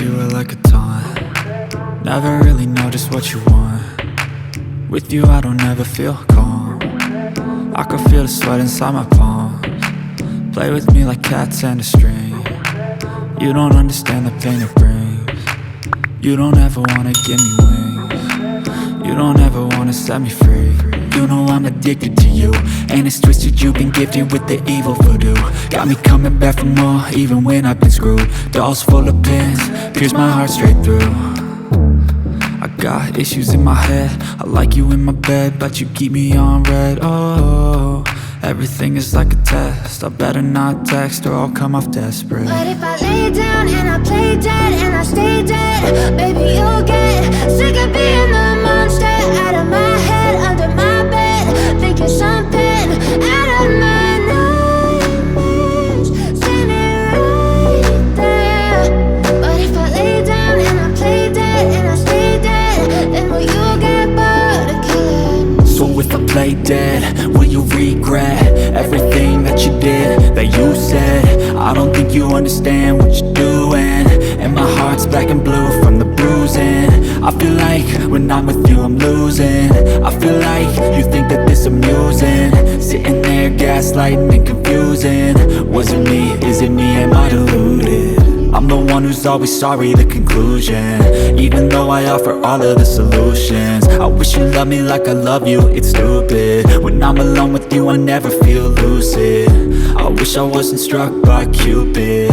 you were like a taunt. Never really know just what you want. With you I don't ever feel calm. I can feel the sweat inside my palms. Play with me like cats and a string. You don't understand the pain it brings. You don't ever wanna give me wings. You don't ever wanna set me free. You know I'm addicted to you, and it's twisted, you've been gifted with the evil voodoo. Got me coming back for more, even when I've been screwed. Dolls full of pins, pierce my heart straight through. I got issues in my head, I like you in my bed, but you keep me on red. Oh, everything is like a test. I better not text or I'll come off desperate. But if I lay down and I play dead and I stay dead, baby you'll get sick of being the monster out of my head, under my bed, thinking something out of my nightmares, standing right there. But if I lay down and I play dead and I stay dead, then will you get bored of killing? So if I play dead, will you regret everything that you did, that you said? I don't think you understand what you're doing, and my heart's black and blue from the bruising. I feel like when I'm with you I'm losing. I feel like you think that this amusing, sitting there gaslighting and confusing. Was it me? Is it me? Am I deluded? I'm the one who's always sorry, the conclusion, even though I offer all of the solutions. I wish you loved me like I love you, it's stupid. When I'm alone with you I never feel lucid. I wish I wasn't struck by Cupid.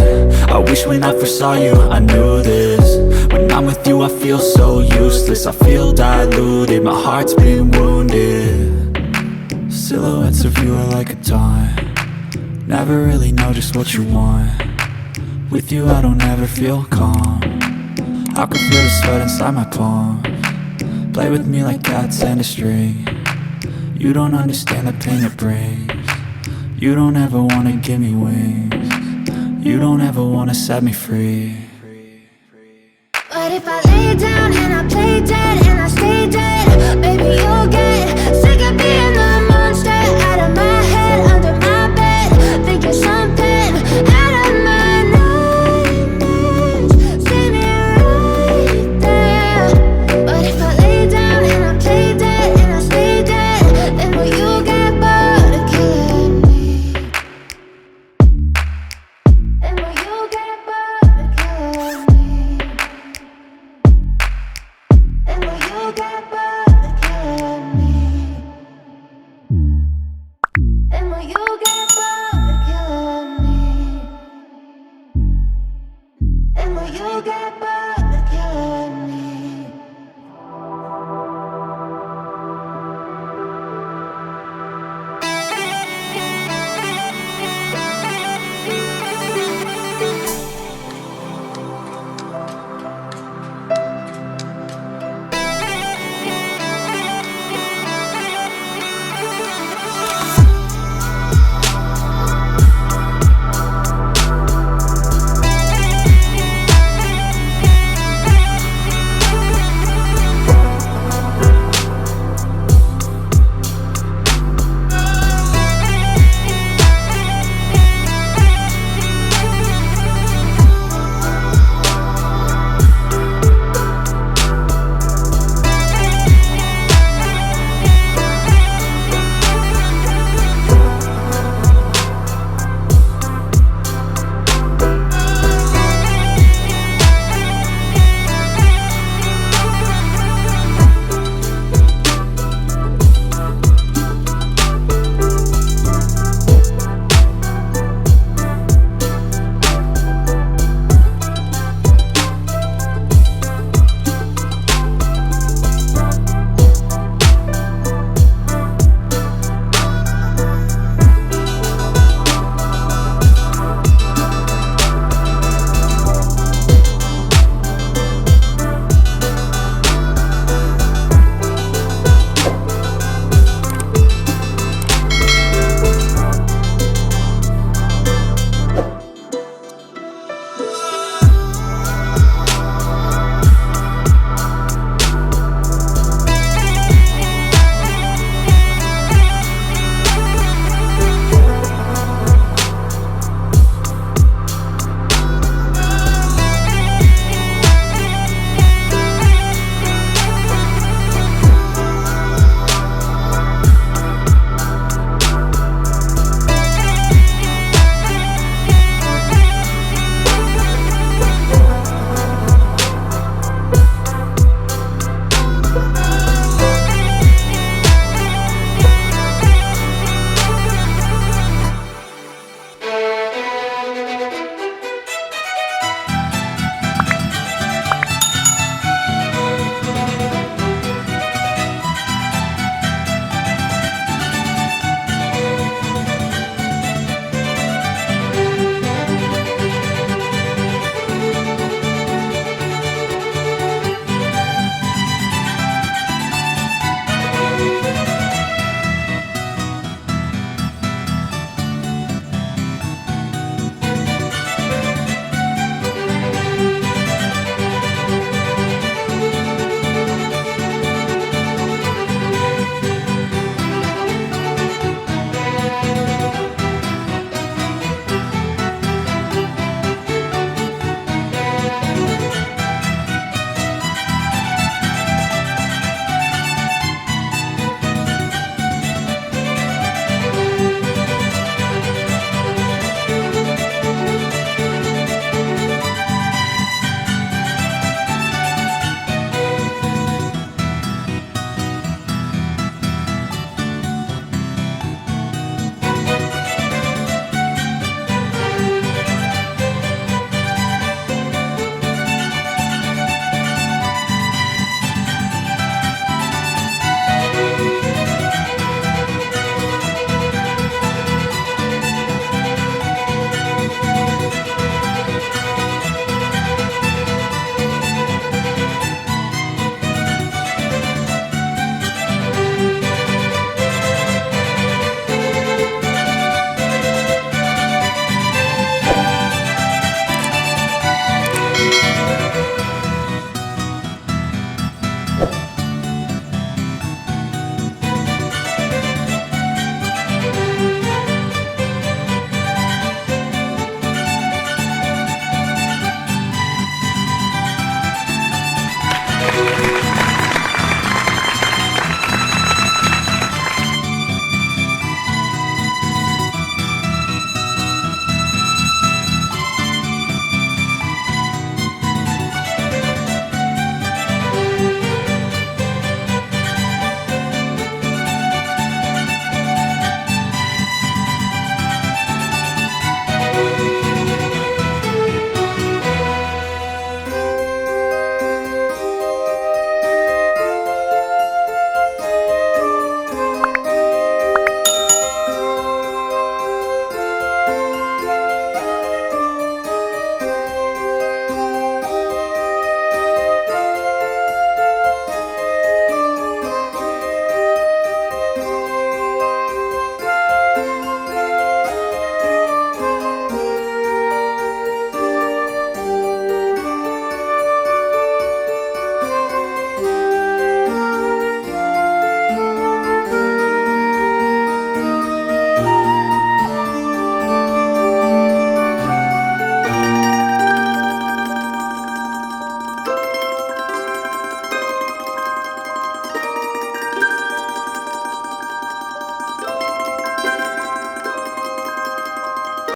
I wish when I first saw you I knew this. When I'm with you I feel so useless, I feel diluted, my heart's been wounded. Silhouettes of you are like a taunt. Never really know just what you want. With you I don't ever feel calm. I can feel the sweat inside my palms. Play with me like cats and a string. You don't understand the pain it brings. You don't ever wanna give me wings. You don't ever wanna set me free. But if I lay down and I play dead and I stay dead, baby you'll get